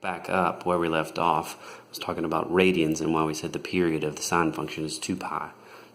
Back up where we left off, I was talking about radians and why we said the period of the sine function is 2 pi.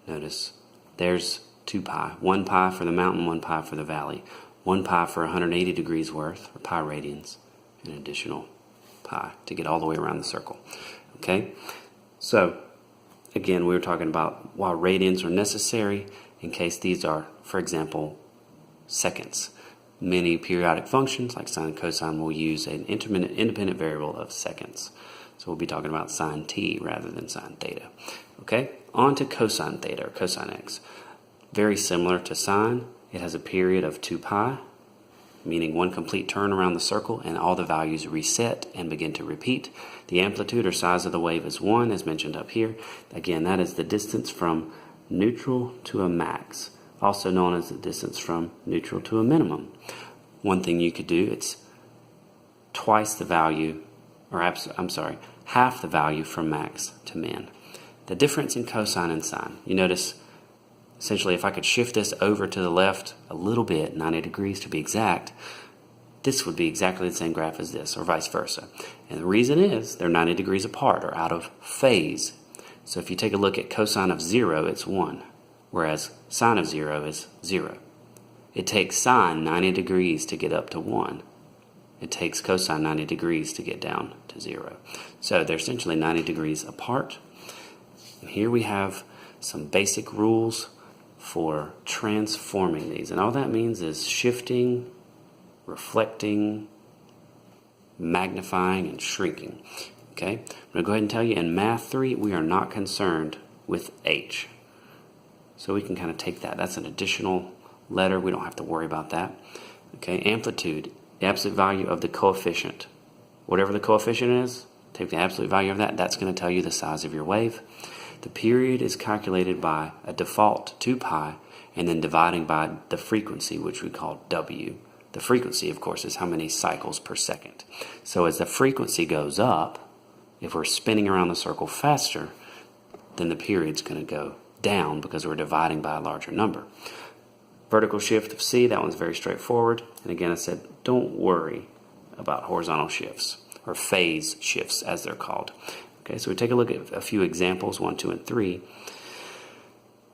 Notice there's 2 pi. 1 pi for the mountain, 1 pi for the valley. 1 pi for 180 degrees worth, or pi radians, an additional pi to get all the way around the circle. Okay? So, again, we were talking about why radians are necessary in case these are, for example, seconds. Many periodic functions like sine and cosine will use an independent variable of seconds. So we'll be talking about sine t rather than sine theta. Okay, on to cosine theta or cosine x. Very similar to sine, it has a period of 2 pi, meaning one complete turn around the circle and all the values reset and begin to repeat. The amplitude or size of the wave is 1, as mentioned up here. Again, that is the distance from neutral to a max, also known as the distance from neutral to a minimum. One thing you could do, it's twice the value, or half the value from max to min. The difference in cosine and sine, you notice essentially if I could shift this over to the left a little bit, 90 degrees to be exact, this would be exactly the same graph as this, or vice versa. And the reason is they're 90 degrees apart, or out of phase. So if you take a look at cosine of 0, it's 1. Whereas sine of 0 is 0. It takes sine 90 degrees to get up to 1. It takes cosine 90 degrees to get down to 0. So they're essentially 90 degrees apart. And here we have some basic rules for transforming these. And all that means is shifting, reflecting, magnifying, and shrinking. Okay? I'm going to go ahead and tell you in Math 3, we are not concerned with h. So we can kind of take that. That's an additional letter. We don't have to worry about that. Okay, amplitude, the absolute value of the coefficient. Whatever the coefficient is, take the absolute value of that. That's going to tell you the size of your wave. The period is calculated by a default 2 pi and then dividing by the frequency, which we call W. The frequency, of course, is how many cycles per second. So as the frequency goes up, if we're spinning around the circle faster, then the period's going to go down because we're dividing by a larger number. Vertical shift of c, that one's very straightforward. And again, I said don't worry about horizontal shifts or phase shifts as they're called. Okay, so we take a look at a few examples, 1, 2, and 3.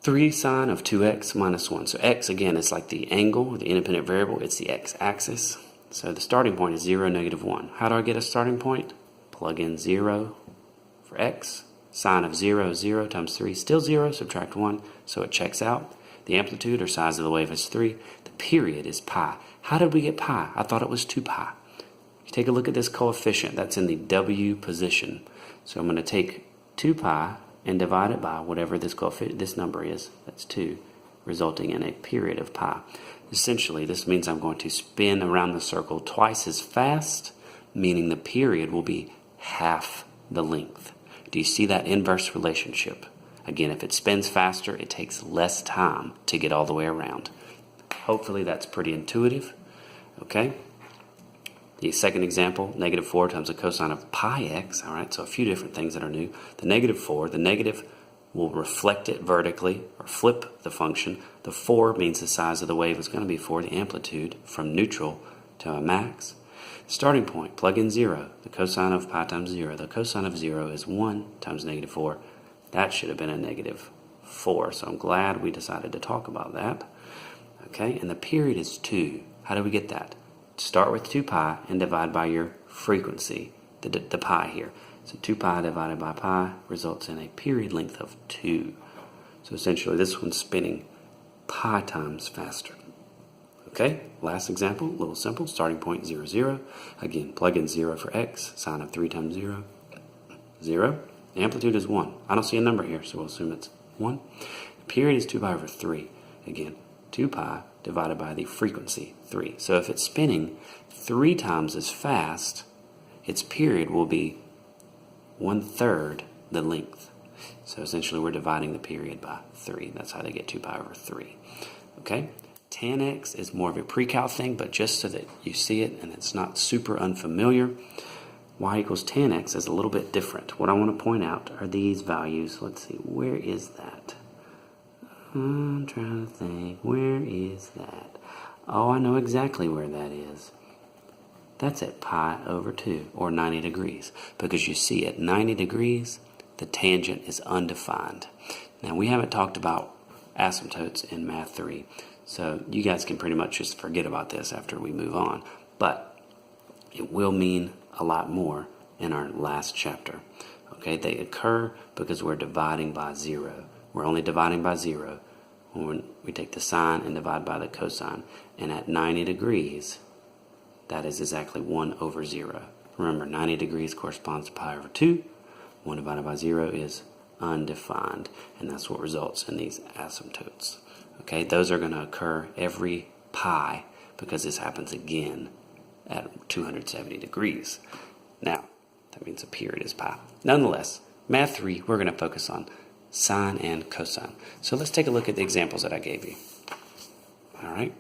3 sine of 2x minus 1. So x, again, is like the angle, the independent variable. It's the x-axis. So the starting point is 0, negative 1. How do I get a starting point? Plug in 0 for x. Sine of 0 is 0 times 3, still 0, subtract 1, so it checks out. The amplitude or size of the wave is 3. The period is pi. How did we get pi? I thought it was 2 pi. You take a look at this coefficient. That's in the W position. So I'm going to take 2 pi and divide it by whatever this number is. That's 2, resulting in a period of pi. Essentially, this means I'm going to spin around the circle twice as fast, meaning the period will be half the length. Do you see that inverse relationship? Again, if it spins faster, it takes less time to get all the way around. Hopefully that's pretty intuitive. Okay? The second example, negative 4 times the cosine of pi x. All right, so a few different things that are new. The negative 4, the negative will reflect it vertically or flip the function. The 4 means the size of the wave is going to be 4, the amplitude from neutral to a max. Starting point, plug in 0. The cosine of pi times 0. The cosine of 0 is 1 times negative 4. That should have been a negative 4. So I'm glad we decided to talk about that. Okay, and the period is 2. How do we get that? Start with 2 pi and divide by your frequency, the pi here. So 2 pi divided by pi results in a period length of 2. So essentially this one's spinning pi times faster. Okay, last example, a little simple, starting point 0, 0. Again, plug in 0 for x, sine of 3 times 0, 0. The amplitude is 1. I don't see a number here, so we'll assume it's 1. The period is 2 pi over 3. Again, 2 pi divided by the frequency, 3. So if it's spinning 3 times as fast, its period will be 1/3 the length. So essentially we're dividing the period by 3. That's how they get 2 pi over 3. Okay? Tan x is more of a pre-calc thing, but just so that you see it and it's not super unfamiliar, y equals tan x is a little bit different. What I want to point out are these values. Let's see, where is that? I'm trying to think, where is that? Oh, I know exactly where that is. That's at pi over 2, or 90 degrees. Because you see, at 90 degrees, the tangent is undefined. Now, we haven't talked about asymptotes in Math 3, so you guys can pretty much just forget about this after we move on. But it will mean a lot more in our last chapter. Okay, they occur because we're dividing by 0. We're only dividing by 0 when we take the sine and divide by the cosine. And at 90 degrees, that is exactly 1 over 0. Remember, 90 degrees corresponds to pi over 2. 1 divided by 0 is undefined. And that's what results in these asymptotes. Okay, those are going to occur every pi because this happens again at 270 degrees. Now, that means a period is pi. Nonetheless, Math 3, we're going to focus on sine and cosine. So let's take a look at the examples that I gave you. All right.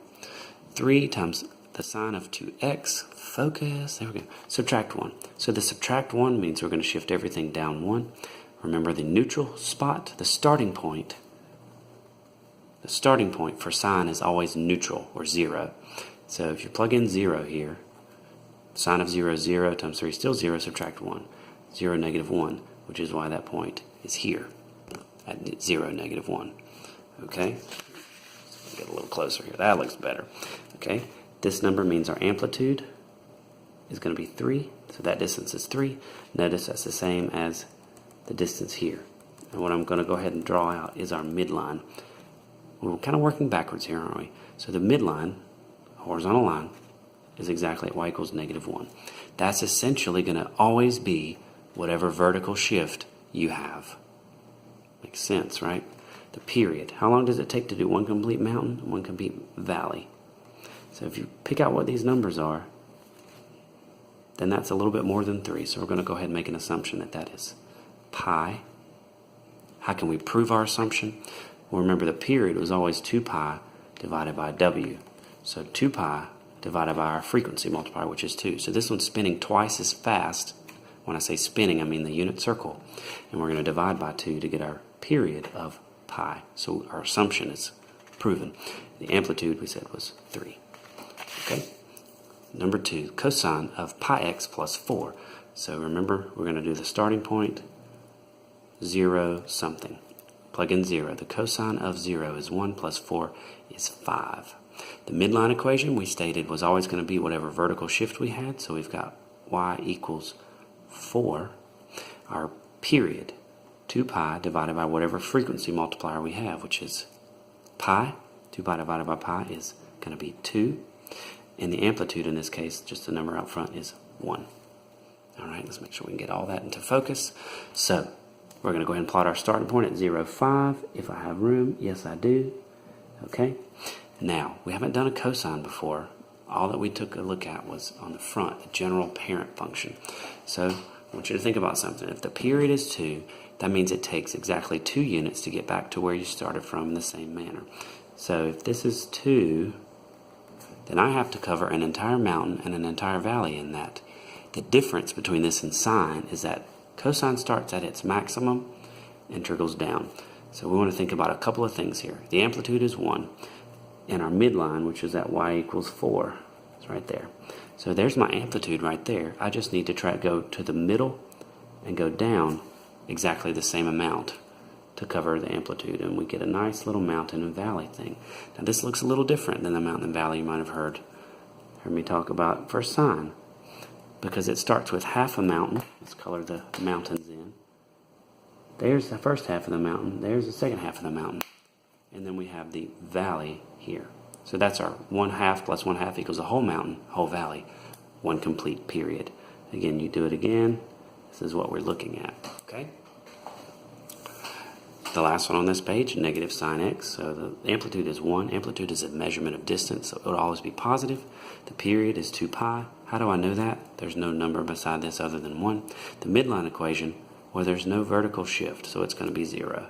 3 times the sine of 2x. Focus. There we go. Subtract 1. So the subtract 1 means we're going to shift everything down 1. Remember the neutral spot, the starting point. The starting point for sine is always neutral, or 0. So if you plug in 0 here, sine of 0 is 0 times 3 is still 0, subtract 1. 0, negative 1, which is why that point is here at 0, negative 1. Okay? So get a little closer here. That looks better. Okay? This number means our amplitude is going to be 3, so that distance is 3. Notice that's the same as the distance here. And what I'm going to go ahead and draw out is our midline. We're kind of working backwards here, aren't we? So the midline, horizontal line, is exactly at y equals negative 1. That's essentially going to always be whatever vertical shift you have. Makes sense, right? The period. How long does it take to do one complete mountain, one complete valley? So if you pick out what these numbers are, then that's a little bit more than 3. So we're going to go ahead and make an assumption that that is pi. How can we prove our assumption? Well, remember the period was always 2 pi divided by w. So 2 pi divided by our frequency multiplier, which is 2. So this one's spinning twice as fast. When I say spinning, I mean the unit circle. And we're going to divide by 2 to get our period of pi. So our assumption is proven. The amplitude, we said, was 3. Okay? Number 2, cosine of pi x plus 4. So remember, we're going to do the starting point, 0 something. Plug in 0. The cosine of 0 is 1 plus 4 is 5. The midline equation we stated was always going to be whatever vertical shift we had. So we've got y equals 4. Our period, 2 pi divided by whatever frequency multiplier we have, which is pi. 2 pi divided by pi is going to be 2. And the amplitude in this case, just the number out front, is 1. All right, let's make sure we can get all that into focus. So we're going to go ahead and plot our starting point at 0, 5. If I have room, yes I do. Okay. Now, we haven't done a cosine before. All that we took a look at was on the front, the general parent function. So I want you to think about something. If the period is 2, that means it takes exactly 2 units to get back to where you started from in the same manner. So if this is 2, then I have to cover an entire mountain and an entire valley in that. The difference between this and sine is that cosine starts at its maximum and trickles down. So we want to think about a couple of things here. The amplitude is 1. And our midline, which is at y equals 4, is right there. So there's my amplitude right there. I just need to try to go to the middle and go down exactly the same amount to cover the amplitude. And we get a nice little mountain and valley thing. Now this looks a little different than the mountain and valley you might have heard me talk about for sine. Because it starts with half a mountain. Let's color the mountains in. There's the first half of the mountain. There's the second half of the mountain. And then we have the valley here. So that's our 1/2 plus 1/2 equals the whole mountain, whole valley, one complete period. Again, you do it again. This is what we're looking at. Okay? The last one on this page, negative sine x. So the amplitude is 1. Amplitude is a measurement of distance, so it will always be positive. The period is 2 pi. How do I know that? There's no number beside this other than 1. The midline equation, well, there's no vertical shift, so it's going to be 0.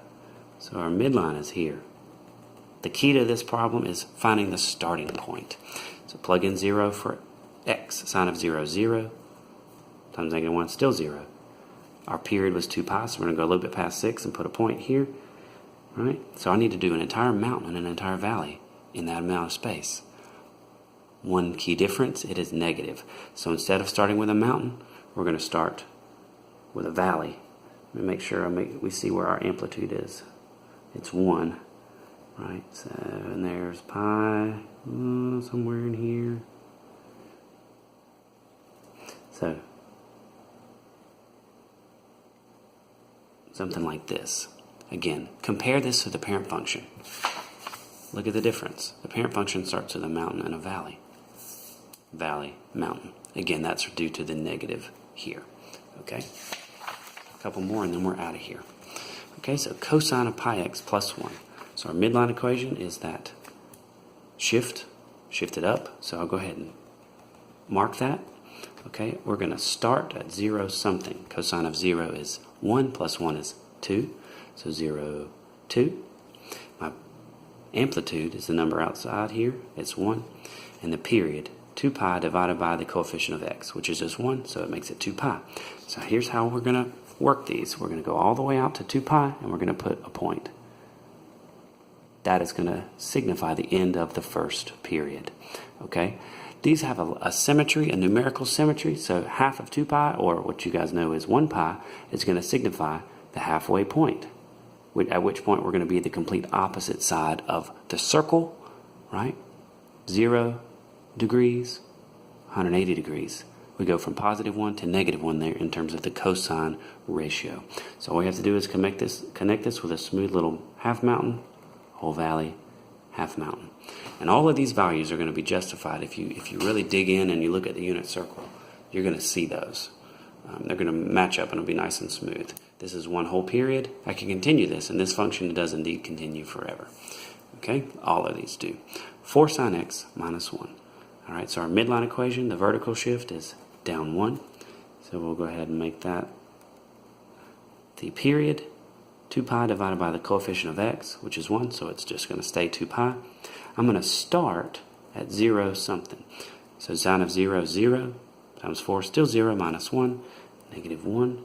So our midline is here. The key to this problem is finding the starting point. So plug in 0 for x. Sine of 0 is 0. Times negative 1 is still 0. Our period was 2 pi, so we're going to go a little bit past 6 and put a point here. Right? So I need to do an entire mountain and an entire valley in that amount of space. One key difference, it is negative. So instead of starting with a mountain, we're going to start with a valley. Let me make sure we see where our amplitude is. It's 1, right? So, and there's pi somewhere in here. So, something like this. Again, compare this to the parent function. Look at the difference. The parent function starts with a mountain and a valley. Valley, mountain. Again, that's due to the negative here. Okay? A couple more and then we're out of here. Okay, so cosine of pi x plus 1. So our midline equation is that shift it up. So I'll go ahead and mark that. Okay, we're going to start at 0 something. Cosine of 0 is 1 plus 1 is 2. So 0, 2. My amplitude is the number outside here. It's 1. And the period, 2 pi divided by the coefficient of x, which is just 1, so it makes it 2 pi. So here's how we're going to work these. We're going to go all the way out to 2 pi, and we're going to put a point. That is going to signify the end of the first period. Okay? These have a symmetry, a numerical symmetry, so half of 2 pi, or what you guys know is 1 pi, is going to signify the halfway point, at which point we're going to be the complete opposite side of the circle, right? 0 degrees, 180 degrees. We go from positive 1 to negative 1 there in terms of the cosine ratio. So all we have to do is connect this with a smooth little half mountain, whole valley, half mountain. And all of these values are going to be justified. If you really dig in and you look at the unit circle, you're going to see those. They're going to match up and it'll be nice and smooth. This is one whole period. I can continue this, and this function does indeed continue forever. Okay, all of these do. 4 sine x minus 1. All right, so our midline equation, the vertical shift is down 1. So we'll go ahead and make that the period, 2 pi divided by the coefficient of x, which is 1, so it's just going to stay 2 pi. I'm going to start at 0 something. So sine of 0 is 0, times 4 is still 0, minus 1, negative 1.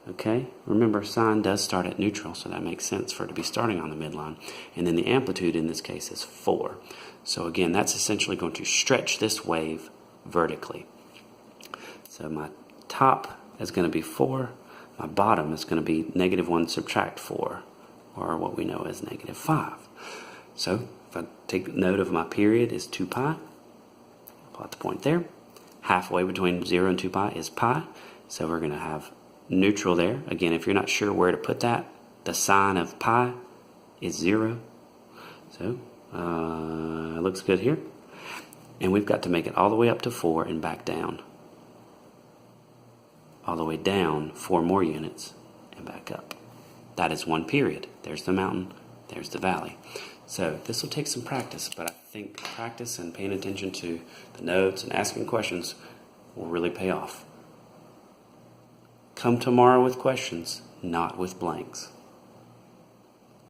Okay, remember sine does start at neutral, so that makes sense for it to be starting on the midline. And then the amplitude in this case is 4. So again, that's essentially going to stretch this wave vertically. So my top is going to be 4. My bottom is going to be negative 1 subtract 4, or what we know as negative 5. So if I take note of my period is 2 pi, plot the point there. Halfway between 0 and 2 pi is pi, so we're going to have neutral there. Again, if you're not sure where to put that, the sine of pi is 0. So it looks good here. And we've got to make it all the way up to 4 and back down. All the way down 4 more units and back up. That is one period. There's the mountain, there's the valley. So this will take some practice, but I think practice and paying attention to the notes and asking questions will really pay off. Come tomorrow with questions, not with blanks.